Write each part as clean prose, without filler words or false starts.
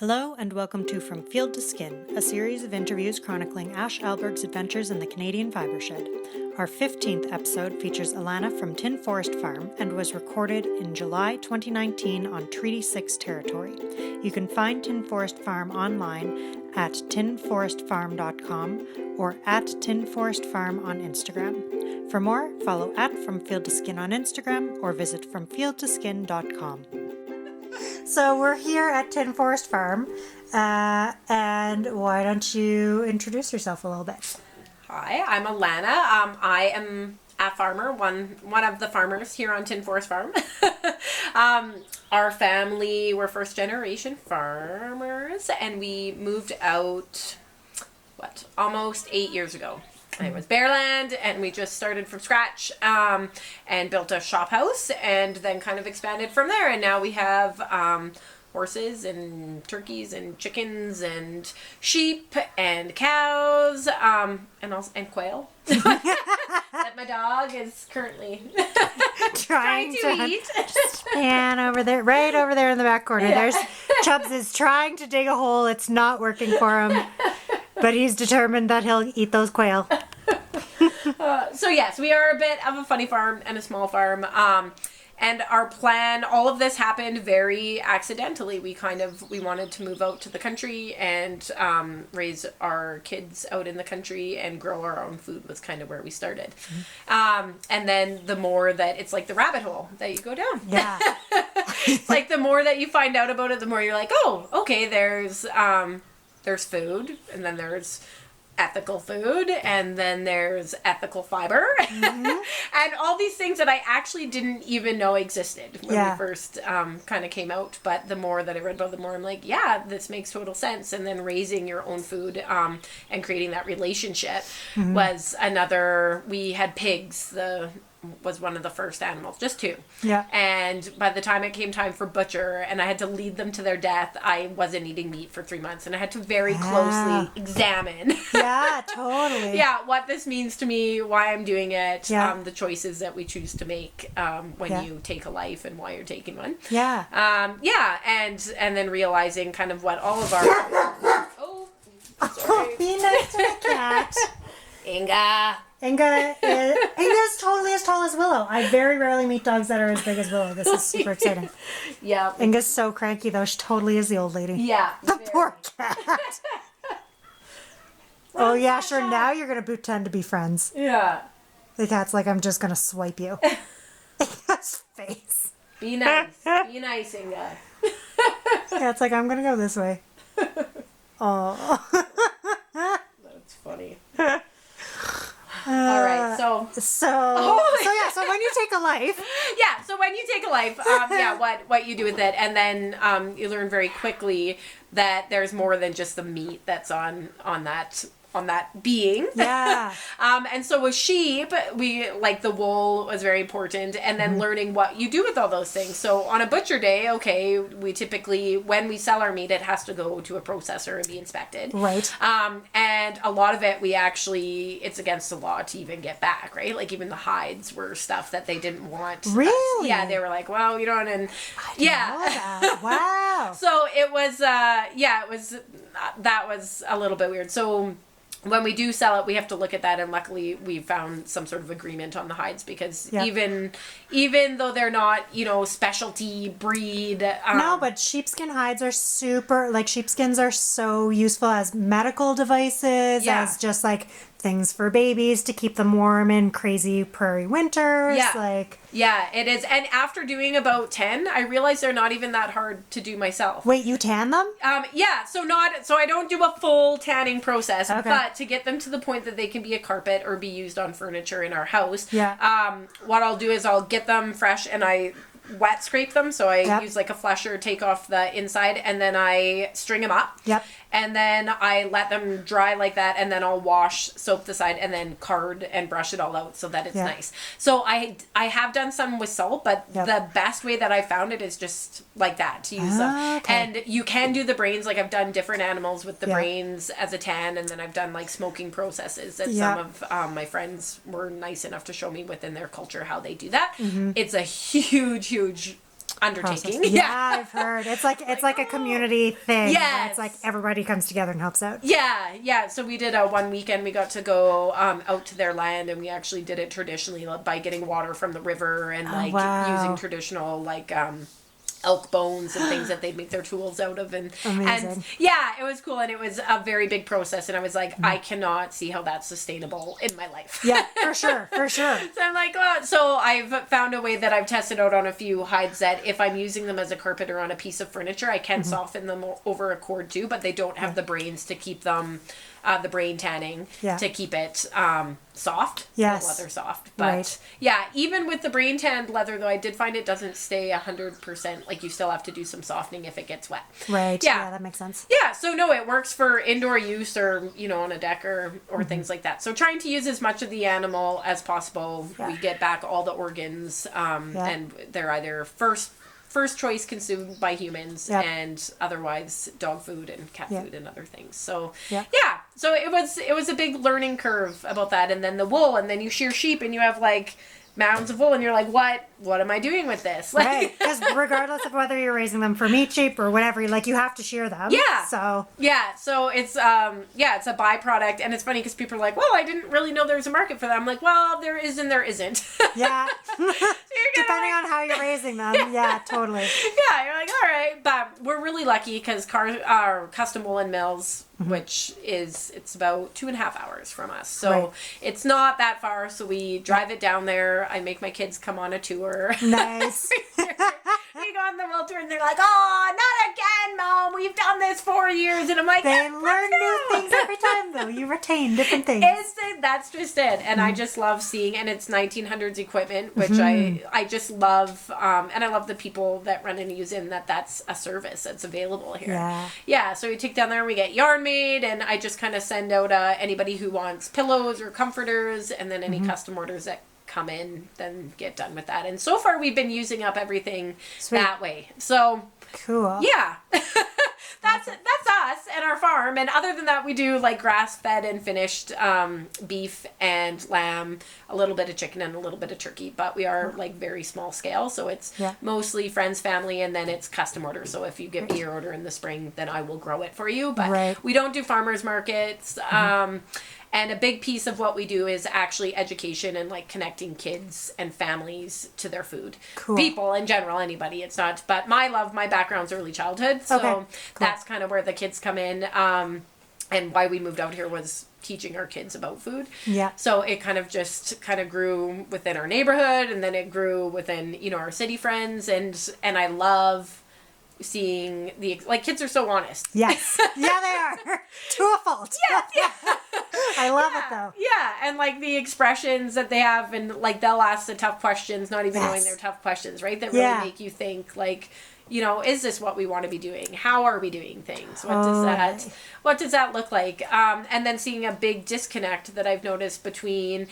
Hello and welcome to From Field to Skin, a series of interviews chronicling Ash Alberg's adventures in the Canadian fibre shed. Our 15th episode features Alana from Tin Forest Farm and was recorded in July 2019 on Treaty 6 territory. You can find Tin Forest Farm online at tinforestfarm.com or at Tin Forest Farm on Instagram. For more, follow at From Field to Skin on Instagram or visit fromfieldtoskin.com. So we're here at Tin Forest Farm, and why don't you introduce yourself a little bit? Hi, I'm Alana. I am a farmer, one of the farmers here on Tin Forest Farm. Our family, we're first generation farmers, and we moved out, almost 8 years ago. It was bare land, and we just started from scratch and built a shop house and then kind of expanded from there. And now we have horses and turkeys and chickens and sheep and cows and quail that my dog is currently trying to eat. Stand over there, right over there in the back corner. Yeah. There's Chubbs is trying to dig a hole. It's not working for him. But he's determined that he'll eat those quail. So yes, we are a bit of a funny farm and a small farm. And our plan, all of this happened very accidentally. We wanted to move out to the country and raise our kids out in the country and grow our own food was kind of where we started. Mm-hmm. And then the more that, it's like the rabbit hole that you go down. Yeah. It's like the more that you find out about it, the more you're like, oh, okay, there's food, and then there's ethical food, and then there's ethical fiber, mm-hmm. and all these things that I actually didn't even know existed when we first kind of came out. But the more that I read about it, the more I'm like, yeah, this makes total sense. And then raising your own food and creating that relationship mm-hmm. was another. We had pigs. Was one of the first animals, just two. Yeah. And by the time it came time for butcher and I had to lead them to their death, I wasn't eating meat for 3 months and I had to very closely examine. Yeah, totally. What this means to me, why I'm doing it, the choices that we choose to make when you take a life and why you're taking one. Yeah. And then realizing kind of what all of our... Oh, be nice to the cat. Inga is totally as tall as Willow. I very rarely meet dogs that are as big as Willow. This is super exciting. Yeah. Inga's so cranky, though. She totally is the old lady. Yeah. The poor cat. Oh, yeah, sure. Now you're going to pretend to be friends. Yeah. The cat's like, I'm just going to swipe you. Inga's face. Be nice. Be nice, Inga. Yeah, it's like, I'm going to go this way. Oh. That's funny. All right, so when you take a life. Yeah, so when you take a life, what you do with it, and then you learn very quickly that there's more than just the meat that's on that being. Yeah. And so with sheep, we like the wool was very important, and then mm-hmm. learning what you do with all those things. So on a butcher day, okay, we typically, when we sell our meat, it has to go to a processor and be inspected. Right. And a lot of it, it's against the law to even get back, right? Like even the hides were stuff that they didn't want. Really? They were like, well, you know, and I didn't know that. Wow. So it was, that was a little bit weird. So when we do sell it, we have to look at that, and luckily we found some sort of agreement on the hides because even though they're not, specialty breed. No, but sheepskin hides are sheepskins are so useful as medical devices, as just like things for babies to keep them warm in crazy prairie winters. Yeah, it is. And after doing about 10, I realized they're not even that hard to do myself. Wait, you tan them? So I don't do a full tanning process, but to get them to the point that they can be a carpet or be used on furniture in our house, what I'll do is I'll get them fresh and I wet scrape them. So I use like a flesher, take off the inside, and then I string them up. Yep. And then I let them dry like that, and then I'll soap the side, and then card and brush it all out so that it's nice. So I have done some with salt, but the best way that I found it is just like that, to use them. Okay. And you can do the brains, like I've done different animals with the brains as a tan, and then I've done like smoking processes that some of my friends were nice enough to show me within their culture how they do that. Mm-hmm. It's a huge undertaking. process. Yeah, I've heard. It's like a community thing. Yes. It's like everybody comes together and helps out. Yeah. So we did a one weekend. We got to go out to their land, and we actually did it traditionally by getting water from the river and using traditional elk bones and things that they'd make their tools out of, and yeah, it was cool, and it was a very big process, and I was like, I cannot see how that's sustainable in my life. Yeah, for sure. So I'm like, oh. So I've found a way that I've tested out on a few hides that if I'm using them as a carpet or on a piece of furniture, I can soften them over a cord too, but they don't have the brains to keep them the brain tanning to keep it soft. Yes. Leather soft. But yeah, even with the brain tanned leather though, I did find it doesn't stay 100%. Like you still have to do some softening if it gets wet. Right. Yeah, that makes sense. Yeah, so no, it works for indoor use or, on a deck or things like that. So trying to use as much of the animal as possible. Yeah. We get back all the organs and they're either first choice consumed by humans and otherwise dog food and cat food and other things. So so it was a big learning curve about that. And then the wool, and then you shear sheep and you have like mounds of wool and you're like, what am I doing with this? Right, because regardless of whether you're raising them for meat, sheep, or whatever, like you have to shear them. Yeah. So it's it's a byproduct, and it's funny because people are like, well, I didn't really know there was a market for that. I'm like, well, there is and there isn't. Yeah. So depending on how you're raising them. Yeah, totally. Yeah, you're like, all right, but we're really lucky because our custom woolen mills, which it's about 2.5 hours from us, so it's not that far. So we drive it down there. I make my kids come on a tour. Nice. We go on the world tour and they're like, oh, not again, Mom. We've done this 4 years. And I'm like, they learn new things every time, though. You retain different things. That's just it. And I just love seeing, and it's 1900s equipment, which I just love. And I love the people that run and use it, and that's a service that's available here. Yeah. So we take down there and we get yarn made, and I just kind of send out anybody who wants pillows or comforters, and then any custom orders that come in, then get done with that. And so far we've been using up everything that way. So cool. Yeah. That's us and our farm. And other than that, we do like grass fed and finished beef and lamb, a little bit of chicken and a little bit of turkey, but we are like very small scale, so it's mostly friends, family, and then it's custom order. So if you give me your order in the spring, then I will grow it for you, but we don't do farmers markets. And a big piece of what we do is actually education and like connecting kids and families to their food. Cool. People in general, anybody. It's not, but my background's early childhood. So that's kind of where the kids come in. And why we moved out here was teaching our kids about food. Yeah. So it kind of grew within our neighborhood, and then it grew within, our city friends. And I love seeing kids are so honest. Yes. Yeah, they are. To a fault. Yeah. I love it though. Yeah, and like the expressions that they have, and like they'll ask the tough questions, not even knowing they're tough questions, right? That really make you think like, is this what we want to be doing? How are we doing things? What does that look like? And then seeing a big disconnect that I've noticed between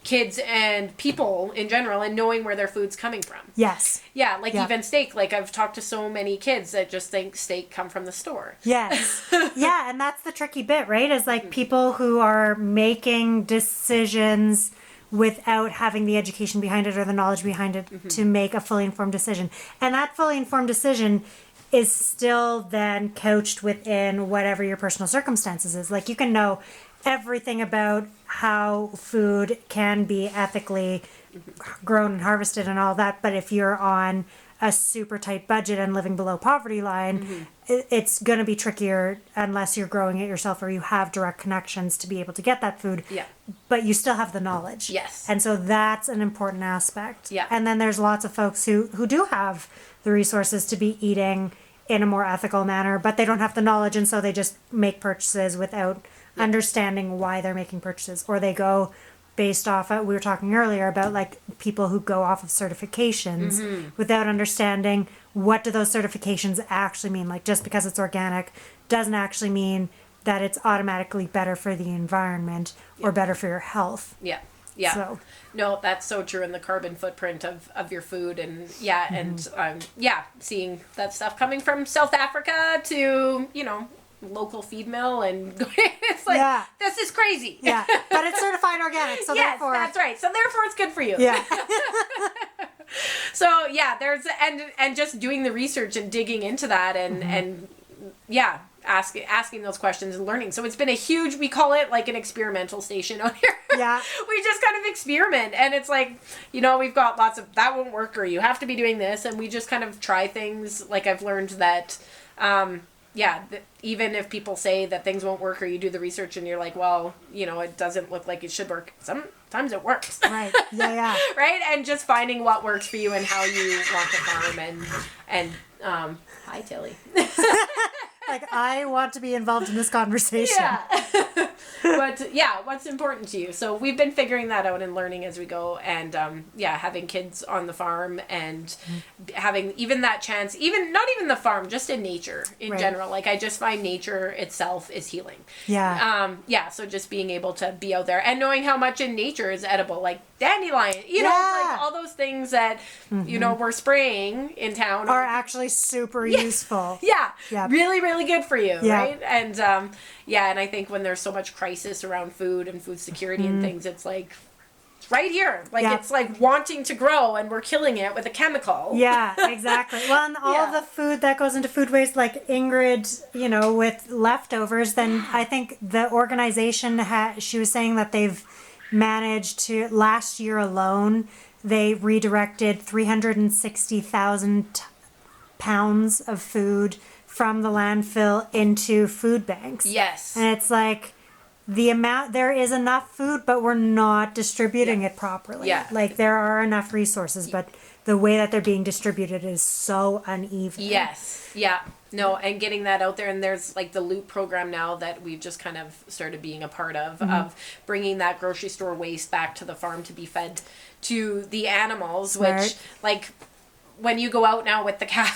kids and people in general, and knowing where their food's coming from. Yes. Yeah, even steak. Like I've talked to so many kids that just think steak come from the store. Yes. Yeah, and that's the tricky bit, right? Is like people who are making decisions without having the education behind it or the knowledge behind it to make a fully informed decision. And that fully informed decision is still then couched within whatever your personal circumstances is. Like you can know everything about how food can be ethically grown and harvested and all that, but if you're on a super tight budget and living below poverty line, it's going to be trickier unless you're growing it yourself or you have direct connections to be able to get that food. Yeah. But you still have the knowledge. Yes. And so that's an important aspect. Yeah. And then there's lots of folks who do have the resources to be eating in a more ethical manner, but they don't have the knowledge, and so they just make purchases without understanding why they're making purchases, or they go based off we were talking earlier about like people who go off of certifications without understanding what do those certifications actually mean. Like just because it's organic doesn't actually mean that it's automatically better for the environment or better for your health. Yeah. So. No, that's so true. In the carbon footprint of your food, and seeing that stuff coming from South Africa to local feed mill, and it's like this is crazy. Yeah, but it's certified organic, so yes, therefore that's right. So therefore, it's good for you. Yeah. So yeah, there's and just doing the research and digging into that and yeah, asking those questions and learning. So it's been a huge, we call it like an experimental station out here. Yeah. We just kind of experiment, and it's like, you know, we've got lots of that won't work, or you have to be doing this, and we just kind of try things. Like I've learned that even if people say that things won't work, or you do the research and you're like, well, you know, it doesn't look like it should work, sometimes it works. Right. Yeah. Right. And just finding what works for you and how you want to farm and hi Tilly. Like, I want to be involved in this conversation. Yeah. But yeah, what's important to you? So we've been figuring that out and learning as we go, and having kids on the farm and having even that chance, even not even the farm, just in nature in general. Like I just find nature itself is healing. Yeah. So just being able to be out there and knowing how much in nature is edible, like dandelion, you know, like all those things that, you know, we're spraying in town are actually super useful. Yeah. Yep. Really, really good for you. Yeah. Right. And, and I think when there's so much crisis around food and food security and things, it's like, it's right here. Like, it's like wanting to grow and we're killing it with a chemical. Yeah, exactly. Well, and all the food that goes into food waste, like Ingrid, you know, with leftovers, then I think the organization, she was saying that they've managed to, last year alone, they redirected 360,000 pounds of food from the landfill into food banks. Yes. And it's like, the amount, there is enough food, but we're not distributing it properly. Yeah. Like, there are enough resources, but the way that they're being distributed is so uneven. Yes. Yeah. No, and getting that out there, and there's like the Loop program now that we've just kind of started being a part of bringing that grocery store waste back to the farm to be fed to the animals, which like when you go out now with the cows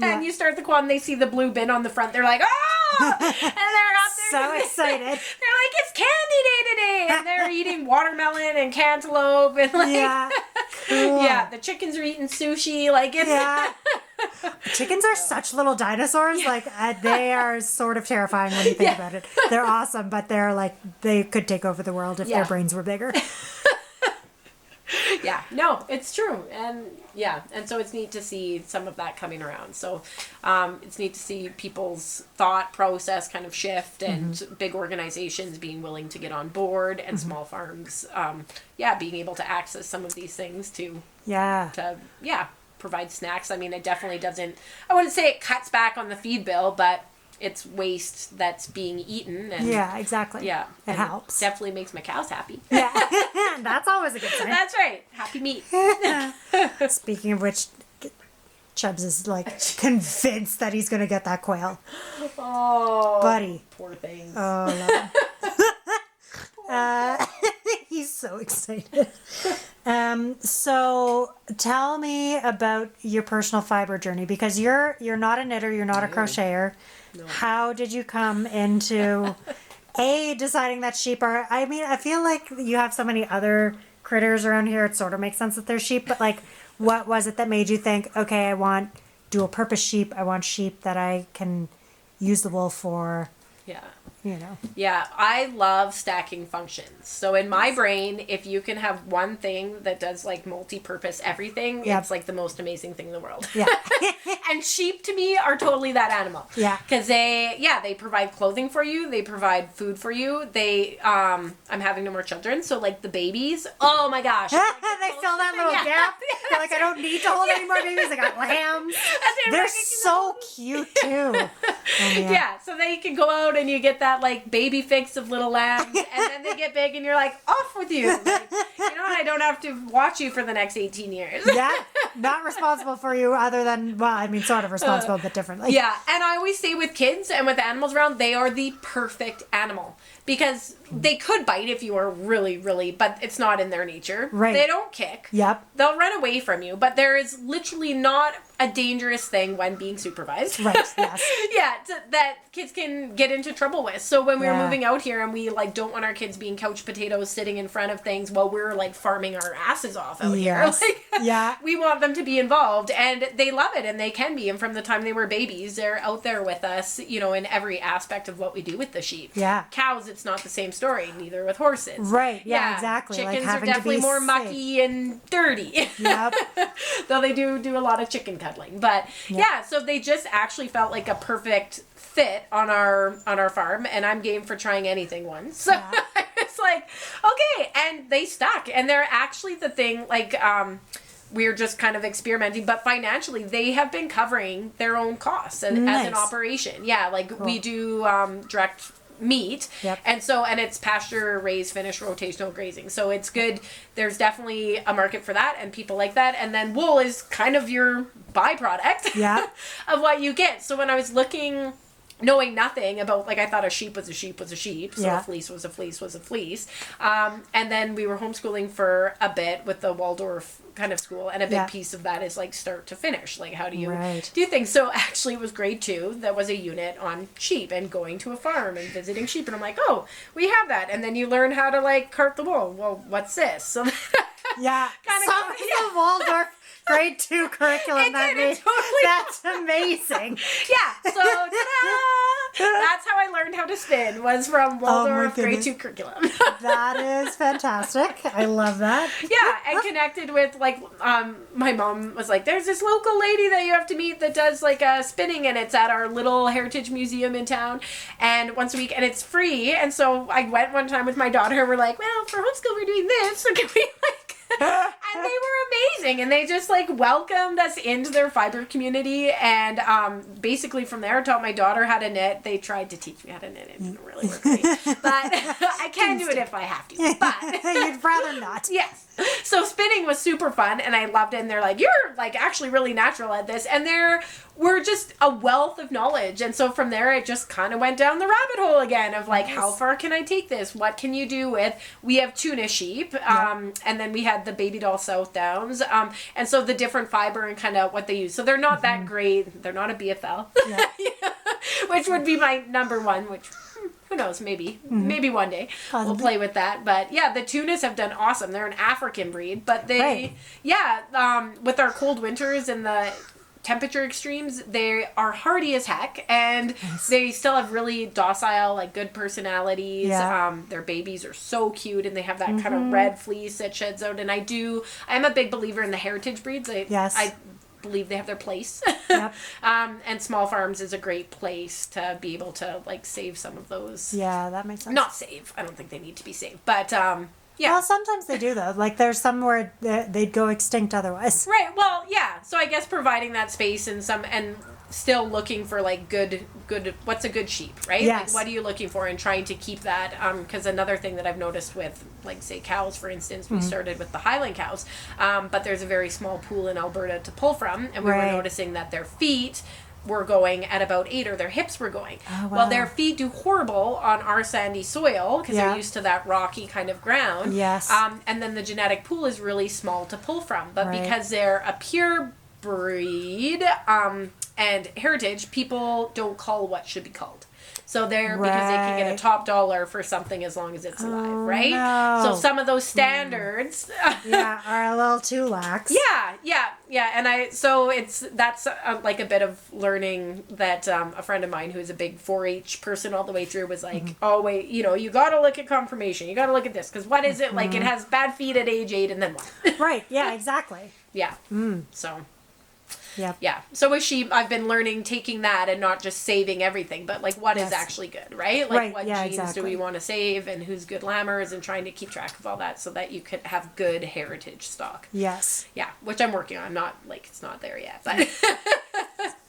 and you start the quad and they see the blue bin on the front, they're like, oh, and they're up there So excited. They're like, it's candy day today, and they're eating watermelon and cantaloupe and like Cool. yeah, the chickens are eating sushi, like it's Chickens are such little dinosaurs. Like, they are sort of terrifying when you think about it. They're awesome, but they're like, they could take over the world if their brains were bigger. Yeah, no, it's true. And and so it's neat to see some of that coming around. So it's neat to see people's thought process kind of shift, and big organizations being willing to get on board, and small farms being able to access some of these things to provide snacks. I mean, it definitely doesn't, I wouldn't say it cuts back on the feed bill, but it's waste that's being eaten. And exactly. Yeah. It helps. Definitely makes my cows happy. Yeah. That's always a good sign. That's right. Happy meat. Speaking of which, Chubbs is like convinced that he's going to get that quail. Oh. Buddy. Poor things. Oh, love him. He's so excited. So tell me about your personal fiber journey, because you're not a knitter, you're not a crocheter. No. How did you come into deciding that sheep are, I mean, I feel like you have so many other critters around here, it sort of makes sense that they're sheep, but like, what was it that made you think, okay, I want dual purpose sheep, I want sheep that I can use the wool for, you know. Yeah, I love stacking functions. So in my brain, if you can have one thing that does like multi-purpose everything, it's like the most amazing thing in the world. Yeah. And sheep to me are totally that animal. Yeah. Because they provide clothing for you, they provide food for you. They I'm having no more children, so like the babies, oh my gosh. Like they fill that little gap. They're like, I don't need to hold any more babies. I got lambs. They're so cute too. Yeah, so they can go out and you get that like baby fix of little lambs, and then they get big and you're like, off with you. Like, you know, I don't have to watch you for the next 18 years. Yeah, not responsible for you other than, well, I mean, sort of responsible, but differently. Yeah, and I always say with kids and with animals around, they are the perfect animal. Because they could bite if you are really, really, but it's not in their nature. Right. They don't kick. Yep. They'll run away from you, but there is literally not a dangerous thing when being supervised. Right, yes. Yeah, that kids can get into trouble with. So when we were Yeah. moving out here and we like don't want our kids being couch potatoes sitting in front of things while we're like farming our asses off out Yes. here. Like, Yeah. we want them to be involved, and they love it, and they can be. And from the time they were babies, they're out there with us, you know, in every aspect of what we do with the sheep. Yeah. Cows, it's not the same story. Neither with horses. Right. Yeah, exactly. Chickens like are having to definitely be more safe. mucky and dirty. Yep. Though they do a lot of chicken cuddling. But yeah, so they just actually felt like a perfect fit on our farm, and I'm game for trying anything once. So Yeah. it's like, okay, and they stuck, and they're actually the thing, like, we're just kind of experimenting, but financially they have been covering their own costs as Nice. an operation. Yeah, like we do direct meat. Yep. And it's pasture raised, finished, rotational grazing. So it's good. There's definitely a market for that and people like that. And then wool is kind of your byproduct Yeah. of what you get. So when I was looking, knowing nothing about, like, I thought a sheep was a sheep was a sheep. So Yeah. a fleece was a fleece was a fleece. And then we were homeschooling for a bit with the Waldorf kind of school. And a big Yeah. piece of that is like start to finish. Like, how do you Right. do things? So actually it was grade 2. That was a unit on sheep and going to a farm and visiting sheep. And I'm like, oh, we have that. And then you learn how to like cart the wool. Well, what's this? So Yeah. Kinda Some go- yeah. of Waldorf grade 2 curriculum. It did, it totally That's amazing. yeah, so ta-da! That's how I learned how to spin, was from Waldorf grade goodness. 2 curriculum. That is fantastic. I love that. Yeah, and connected with, like, my mom was like, there's this local lady that you have to meet that does, like, spinning, and it's at our little heritage museum in town, and once a week, and it's free, and so I went one time with my daughter, and we're like, well, for homeschool, we're doing this, so can we, like, and they were amazing, and they just, like, welcomed us into their fiber community, and basically from there, taught my daughter how to knit. They tried to teach me how to knit. It didn't really work for me, but I can do it if I have to, but... You'd rather not. Yes. So spinning was super fun, and I loved it. And they're like, you're like actually really natural at this. And we're just a wealth of knowledge. And so from there, it just kind of went down the rabbit hole again of like, how far can I take this? What can you do with? We have tuna sheep, and then we had the baby doll South Downs, and so the different fiber and kind of what they use. So they're not that great. They're not a BFL, Yeah. which would be my number one. Which. Who knows, maybe one day Possibly. we'll play with that. But yeah, the tunas have done awesome. They're an African breed, but they, Right. with our cold winters and the temperature extremes, they are hardy as heck, and they still have really docile, like good personalities. Yeah. Their babies are so cute, and they have that kind of red fleece that sheds out. And I'm a big believer in the heritage breeds. I believe they have their place. Yep. And small farms is a great place to be able to like save some of those. Yeah, that makes sense. Not save. I don't think they need to be saved, but yeah. Well, sometimes they do though. Like there's some where they'd go extinct otherwise. Right. Well, yeah. So I guess providing that space and still looking for like good what's a good sheep, right? Yes. Like, what are you looking for, and trying to keep that, because another thing that I've noticed with, like, say cows, for instance, we started with the Highland cows, but there's a very small pool in Alberta to pull from, and we were noticing that their feet were going at about 8, or their hips were going. Oh, wow. Well, their feet do horrible on our sandy soil because they're used to that rocky kind of ground. Yes. And then the genetic pool is really small to pull from, but Right. because they're a pure breed and heritage, people don't call what should be called. So they're because they can get a top dollar for something as long as it's alive, right? no. So some of those standards, Yeah, are a little too lax. yeah, and that's like a bit of learning that a friend of mine who's a big 4-H person all the way through was like, oh wait, you got to look at confirmation, you got to look at this, because what is it like? It has bad feet at age 8, and then what? Right. Yeah. Exactly. Yeah. So. Yep. Yeah. So with sheep, I've been learning, taking that and not just saving everything, but like what is actually good, right? Like Right, what yeah, genes do exactly. we want to save, and who's good lambers, and trying to keep track of all that so that you could have good heritage stock. Yes. Yeah, which I'm working on. Not like it's not there yet, but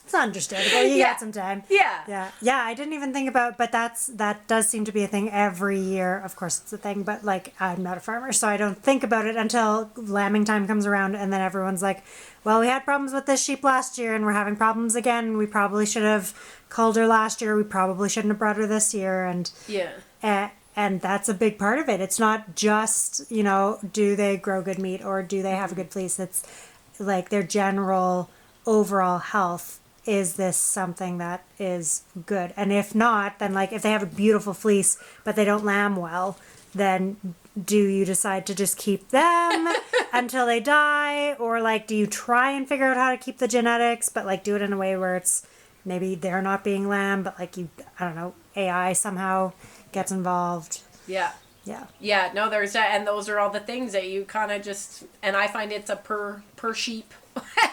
It's understandable. You Yeah. got some time. yeah. Yeah. Yeah. I didn't even think about, but that does seem to be a thing every year. Of course, it's a thing, but like I'm not a farmer, so I don't think about it until lambing time comes around, and then everyone's like, "Well, we had problems with this sheep last year, and we're having problems again. We probably should have culled her last year. We probably shouldn't have brought her this year." And Yeah. and that's a big part of it. It's not just do they grow good meat or do they have a good fleece. It's like their general overall health, is this something that is good? And if not, then like if they have a beautiful fleece but they don't lamb well, then do you decide to just keep them until they die? Or like do you try and figure out how to keep the genetics but like do it in a way where it's maybe they're not being lamb but like you, I don't know, AI somehow gets involved? Yeah. Yeah. Yeah, no, there's that, and those are all the things that you kind of just, and I find it's a per sheep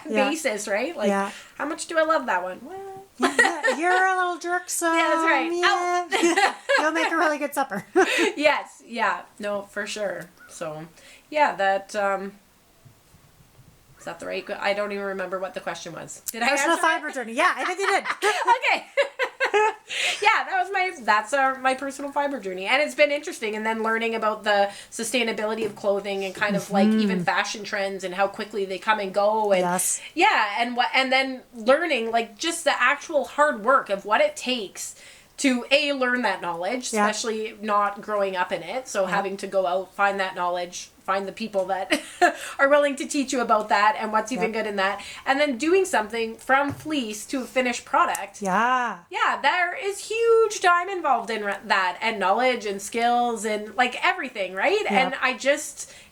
basis, right? Like, how much do I love that one? Well, you're a little jerk, so yeah, that's right. Yeah. You'll make a really good supper. Yes, yeah, no, for sure. So, yeah, that is that the right? I don't even remember what the question was. Did I answer Personal fiber journey? Yeah, I think you did. Okay. Yeah, that's my personal fiber journey, and it's been interesting. And then learning about the sustainability of clothing and kind of like even fashion trends and how quickly they come and go. And and then learning like just the actual hard work of what it takes to learn that knowledge, especially not growing up in it. So having to go out, find that knowledge, find the people that are willing to teach you about that and what's even good in that. And then doing something from fleece to a finished product. Yeah. Yeah, there is huge time involved in that, and knowledge and skills and like everything, right? Yep. And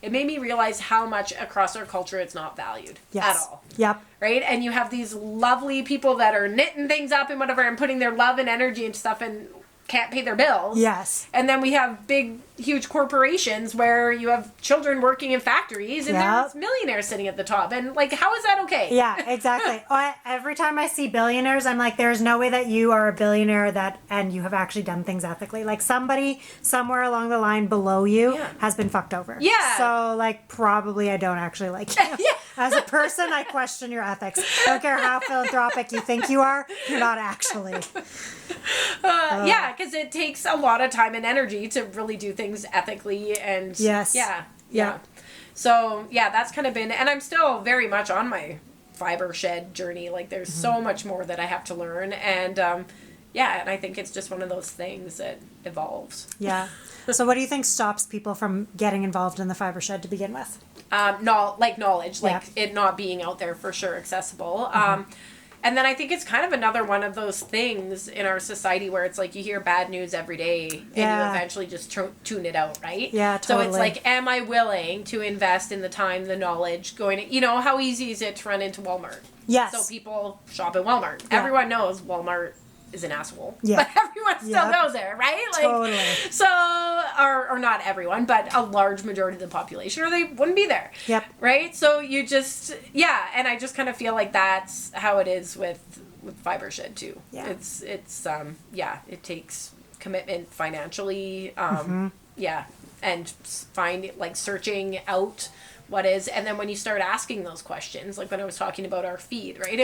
it made me realize how much across our culture it's not valued at all. Yep. Right? And you have these lovely people that are knitting things up and whatever and putting their love and energy into stuff and can't pay their bills. Yes. And then we have big, huge corporations where you have children working in factories and there's millionaires sitting at the top. And like, how is that okay? Yeah, exactly. Every time I see billionaires, I'm like, there's no way that you are a billionaire and you have actually done things ethically. Like somebody somewhere along the line below you has been fucked over. Yeah. So like, probably I don't actually like you. As a person, I question your ethics. I don't care how philanthropic you think you are, you're not actually. Yeah, because it takes a lot of time and energy to really do things ethically and yeah. So yeah, that's kind of been, and I'm still very much on my fiber shed journey. Like there's so much more that I have to learn, and and I think it's just one of those things that evolves. Yeah. So what do you think stops people from getting involved in the fiber shed to begin with? Knowledge, like it not being out there for sure, accessible. And then I think it's kind of another one of those things in our society where it's like you hear bad news every day and you eventually just tune it out, right? Yeah, totally. So it's like, am I willing to invest in the time, the knowledge, how easy is it to run into Walmart? Yes. So people shop at Walmart. Yeah. Everyone knows Walmart is an asshole. Yeah. But everyone still goes there, right? Like, totally. So, or not everyone, but a large majority of the population, or they wouldn't be there. Yep. Right? So you just, and I just kind of feel like that's how it is with fiber shed too. Yeah. It's it takes commitment financially, and searching out what is, and then when you start asking those questions, like when I was talking about our feed, right?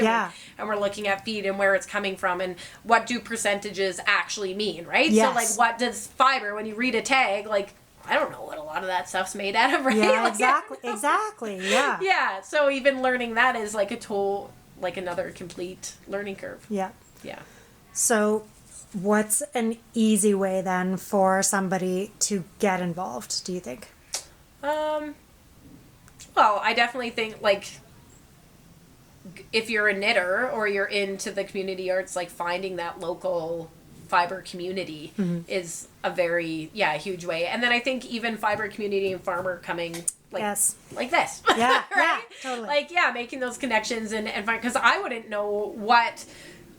And we're looking at feed and where it's coming from and what do percentages actually mean, right? Yes. So like what does fiber, when you read a tag, like I don't know what a lot of that stuff's made out of, right? Yeah, exactly. Yeah. Yeah. So even learning that is like another complete learning curve. Yeah. Yeah. So what's an easy way then for somebody to get involved, do you think? Well, I definitely think, like, if you're a knitter or you're into the community arts, like, finding that local fiber community is a very, huge way. And then I think even fiber community and farmer coming, like this. Yeah, right? yeah, totally. Like, making those connections and find, because I wouldn't know what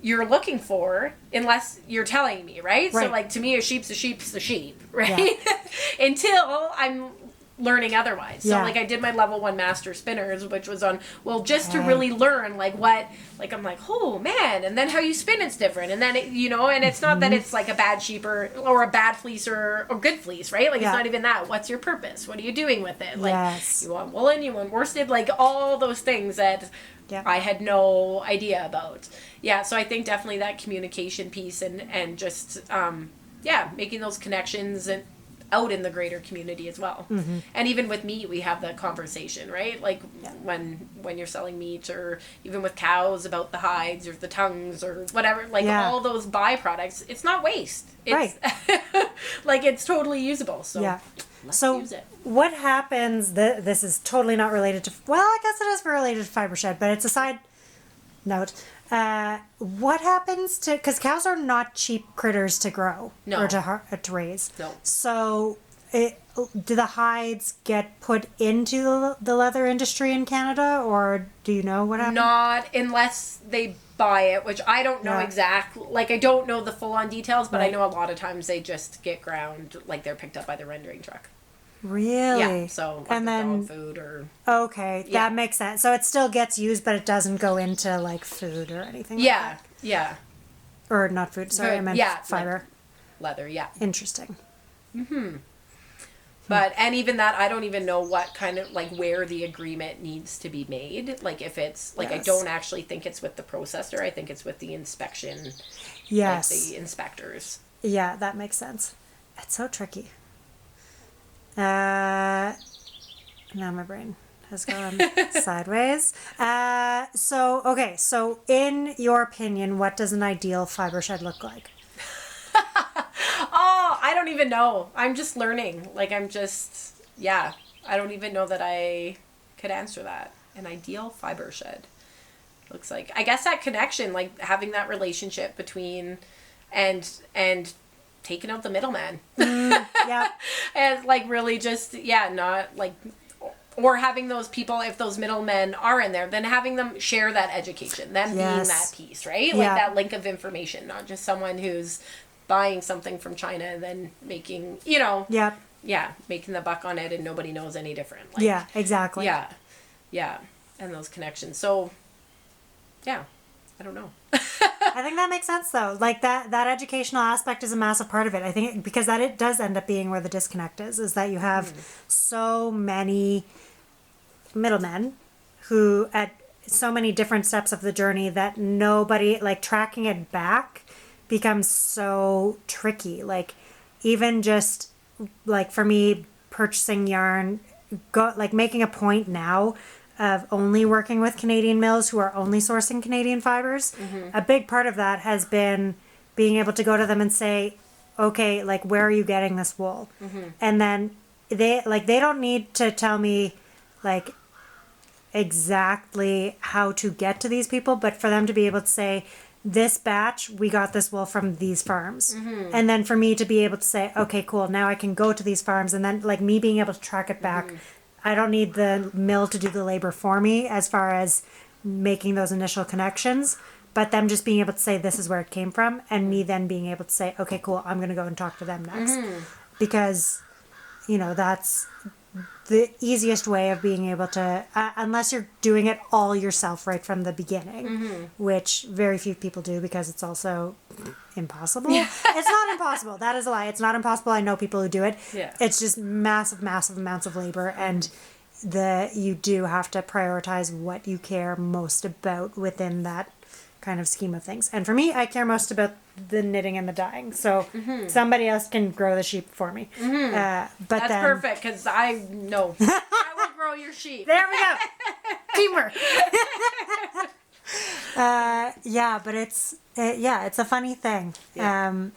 you're looking for unless you're telling me, right? So, like, to me, a sheep's a sheep, right? Yeah. Until I'm learning otherwise. So like I did my level 1 master spinners, which was on, to really learn like what, like I'm like, oh man, and then how you spin it's different, and then it, and it's not that it's like a bad sheep or a bad fleece or good fleece, right? Like it's not even that. What's your purpose? What are you doing with it? Like you want woolen, you want worsted, like all those things that I had no idea about. Yeah, so I think definitely that communication piece and just making those connections and out in the greater community as well. And even with meat, we have that conversation, right? Like when you're selling meat, or even with cows about the hides or the tongues or whatever, like all those byproducts, it's not waste. It's like it's totally usable. So let's use it. What happens, this is totally not related to, well, I guess it is related to fiber shed, but it's a side note. What happens to, because cows are not cheap critters to grow No. or to raise. No. So do the hides get put into the leather industry in Canada, or do you know what happens? Not unless they buy it, which I don't know exactly. Like, I don't know the full-on details, but I know a lot of times they just get ground, like they're picked up by the rendering truck. Really? Yeah, so like and then dog food or... Okay, that makes sense. So it still gets used, but it doesn't go into like food or anything like that? Yeah. Or not food, sorry, I meant fiber. Like leather, yeah. Interesting. But, and even that, I don't even know what kind of, like, where the agreement needs to be made. Like, if it's, like, I don't actually think it's with the processor. I think it's with the inspection. Yes. Like, the inspectors. Yeah, that makes sense. It's so tricky. Now my brain has gone sideways. So in your opinion, what does an ideal fiber shed look like? Oh, I don't even know. I'm just learning. Like, I don't even know that I could answer that. An ideal fiber shed looks like. I guess that connection, like having that relationship between and taking out the middleman. Yeah. And like really just, not like, or having those people, if those middlemen are in there, then having them share that education, them being that piece, right? Like that link of information, not just someone who's buying something from China and then making, making the buck on it and nobody knows any different. Like, yeah, exactly. Yeah. And those connections. So, I don't know. I think that makes sense though. Like that educational aspect is a massive part of it. I think because that it does end up being where the disconnect is that you have so many middlemen who at so many different steps of the journey that nobody, like tracking it back becomes so tricky. Like even just like for me purchasing yarn, making a point now of only working with Canadian mills who are only sourcing Canadian fibers. A big part of that has been being able to go to them and say, okay, like where are you getting this wool? And then they don't need to tell me like exactly how to get to these people, but for them to be able to say, this batch, we got this wool from these farms. And then for me to be able to say, okay, cool, now I can go to these farms, and then like me being able to track it back. I don't need the mill to do the labor for me as far as making those initial connections, but them just being able to say this is where it came from, and me then being able to say, okay, cool, I'm going to go and talk to them next. Because, that's the easiest way of being able to, unless you're doing it all yourself right from the beginning, which very few people do because it's also impossible. It's not impossible. That is a lie. It's not impossible. I know people who do it. Yeah. It's just massive amounts of labor, and you do have to prioritize what you care most about within that kind of scheme of things. And for me, I care most about the knitting and the dyeing. So somebody else can grow the sheep for me. But that's then, perfect because I know I will grow your sheep. There we go. Teamwork. But it's a funny thing. And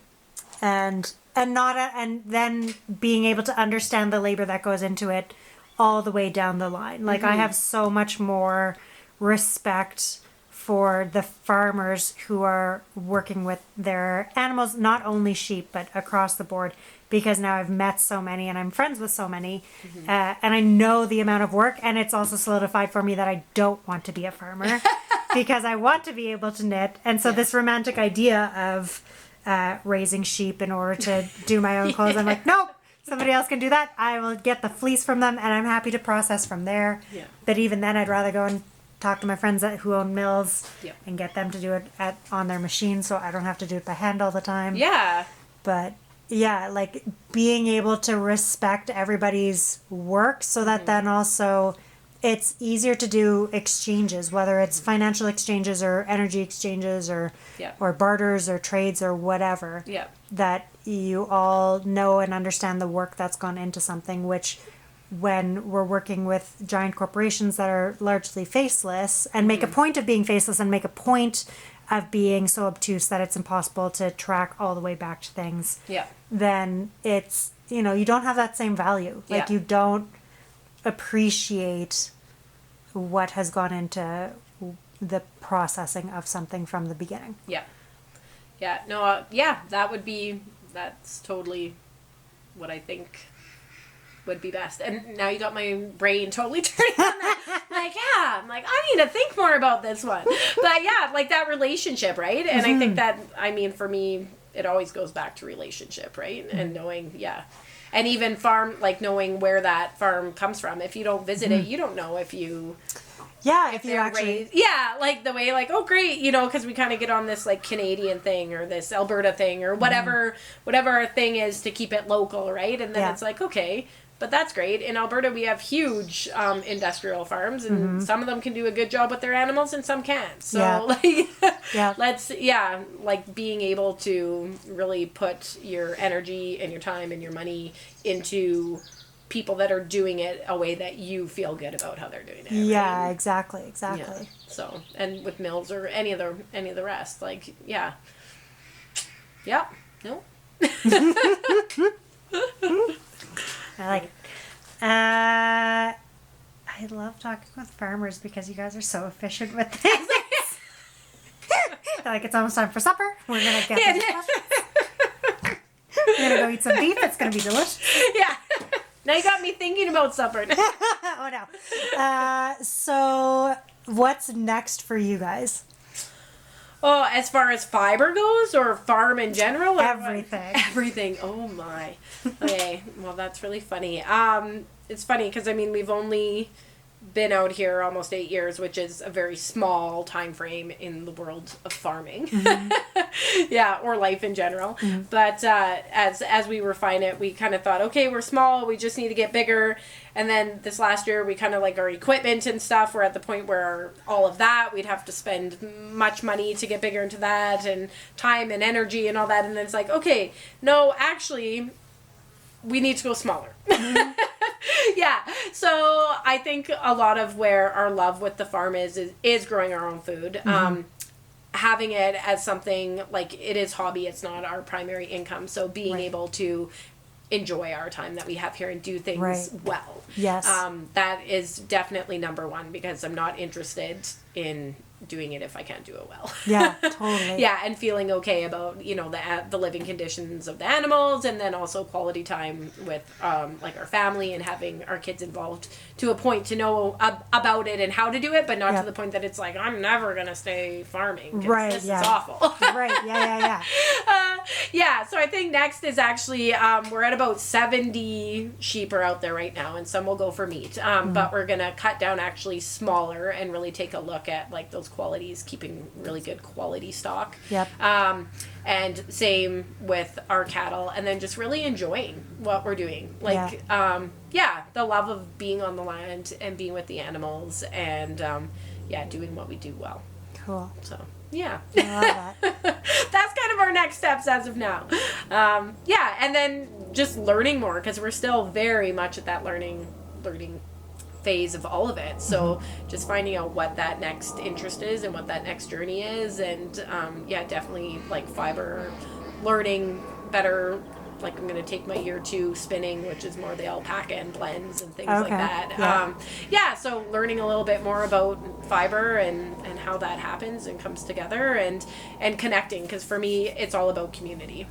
then being able to understand the labor that goes into it all the way down the line. Like I have so much more respect for the farmers who are working with their animals, not only sheep, but across the board, because now I've met so many and I'm friends with so many, and I know the amount of work, and it's also solidified for me that I don't want to be a farmer because I want to be able to knit. And so this romantic idea of raising sheep in order to do my own clothes, I'm like, nope. Somebody else can do that. I will get the fleece from them, and I'm happy to process from there. Yeah. But even then, I'd rather go and talk to my friends who own mills and get them to do it on their machine, so I don't have to do it by hand all the time. Yeah. But like being able to respect everybody's work, so that then also it's easier to do exchanges, whether it's financial exchanges or energy exchanges or barters or trades or whatever. Yeah. That you all know and understand the work that's gone into something, which when we're working with giant corporations that are largely faceless and make a point of being faceless and make a point of being so obtuse that it's impossible to track all the way back to things, then it's, you don't have that same value. Like you don't appreciate what has gone into the processing of something from the beginning. Yeah. Yeah. No, that's totally what I think would be best. And now you got my brain totally turning on that. I'm like, I need to think more about this one. But yeah, like that relationship, right? And I think that, I mean, for me, it always goes back to relationship, right? And knowing, and even farm, like knowing where that farm comes from. If you don't visit it, you don't know if you... Yeah, if you actually... like the way, like, oh, great, you know, because we kind of get on this, like, Canadian thing or this Alberta thing or whatever our thing is to keep it local, right? And then it's like, okay, but that's great. In Alberta, we have huge industrial farms, and some of them can do a good job with their animals and some can't. So, let's, like, being able to really put your energy and your time and your money into... people that are doing it a way that you feel good about how they're doing it. Yeah, right? exactly. Yeah. So, and with mills or any of the rest, like, no. I like it. I love talking with farmers because you guys are so efficient with things. Like, it's almost time for supper. We're gonna get we're gonna go eat some beef. It's gonna be delicious. Yeah. Now you got me thinking about supper. Oh no. So what's next for you guys? Oh, as far as fiber goes, or farm in general? Or everything. What? Everything. Oh my. Okay. Well, that's really funny. It's funny because I mean we've only been out here almost 8 years, which is a very small time frame in the world of farming. Or life in general. But as we refine it, we kind of thought, okay, we're small, we just need to get bigger. And then this last year, we kind of like our equipment and stuff, we're at the point where all of that, we'd have to spend much money to get bigger into that, and time and energy and all that. And then it's like, okay, no, actually, we need to go smaller. So I think a lot of where our love with the farm is growing our own food. Having it as something like it is hobby, it's not our primary income. So being able to enjoy our time that we have here and do things well. Yes. That is definitely number one, because I'm not interested in doing it if I can't do it well. Yeah, totally. And feeling okay about, you know, the living conditions of the animals, and then also quality time with like our family and having our kids involved to a point to know about it and how to do it, but not to the point that it's like, I'm never going to stay farming. This is awful. So I think next is actually, we're at about 70 sheep are out there right now, and some will go for meat. But we're going to cut down actually smaller and really take a look at like those qualities, keeping really good quality stock. And same with our cattle, and then just really enjoying what we're doing. Like, the love of being on the land and being with the animals, and doing what we do well. Cool. So, yeah. I love that. That's kind of our next steps as of now. And then just learning more, because we're still very much at that learning phase of all of it. So just finding out what that next interest is and what that next journey is, and definitely like fiber, learning better. Like I'm going to take my year 2 spinning, which is more the alpaca and blends and things like that. So learning a little bit more about fiber and how that happens and comes together, and connecting, because for me it's all about community.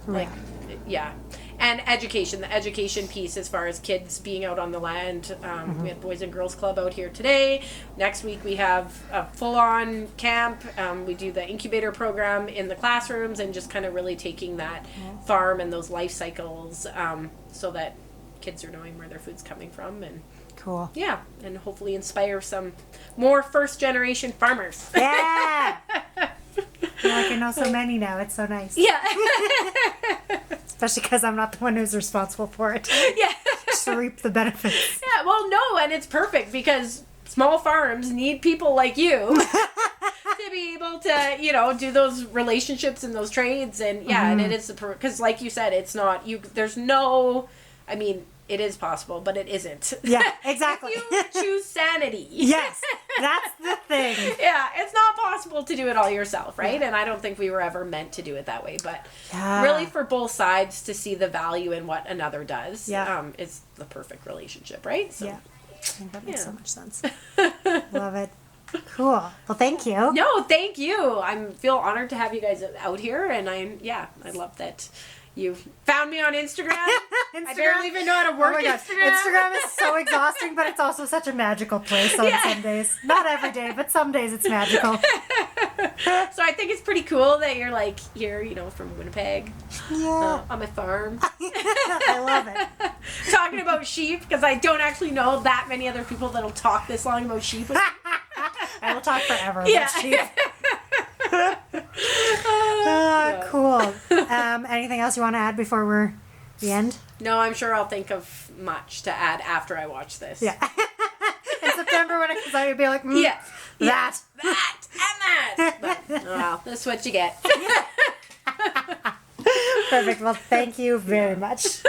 And education, the education piece as far as kids being out on the land. We had Boys and Girls Club out here today. Next week we have a full-on camp. We do the incubator program in the classrooms, and just kind of really taking that farm and those life cycles, so that kids are knowing where their food's coming from. And cool. Yeah, and hopefully inspire some more first-generation farmers. Yeah! I feel like I know so many now. It's so nice. Yeah. Especially because I'm not the one who's responsible for it. Yeah. Just to reap the benefits. Yeah, well, no, and it's perfect, because small farms need people like you to be able to, you know, do those relationships and those trades. And and it is, because like you said, it's not, there's no, I mean, it is possible, but it isn't. Yeah, exactly. If you choose sanity. Yes, that's the thing. Yeah, it's not possible to do it all yourself, right? Yeah. And I don't think we were ever meant to do it that way. But really, for both sides to see the value in what another does, is the perfect relationship, right? So, yeah, I think that makes so much sense. Love it. Cool. Well, thank you. No, thank you. I feel honored to have you guys out here, and I love that you found me on Instagram. I barely even know how to work Instagram. Instagram is so exhausting, but it's also such a magical place on some days. Not every day, but some days it's magical. So I think it's pretty cool that you're like here, from Winnipeg, Yeah. on my farm. I love it. Talking about sheep, because I don't actually know that many other people that'll talk this long about sheep. I will talk forever about sheep. Cool. Anything else you want to add before we end? No, I'm sure I'll think of much to add after I watch this. Yeah. In September when it comes out, you'll be like, that and that. But, well, that's what you get. Perfect. Well, thank you very much.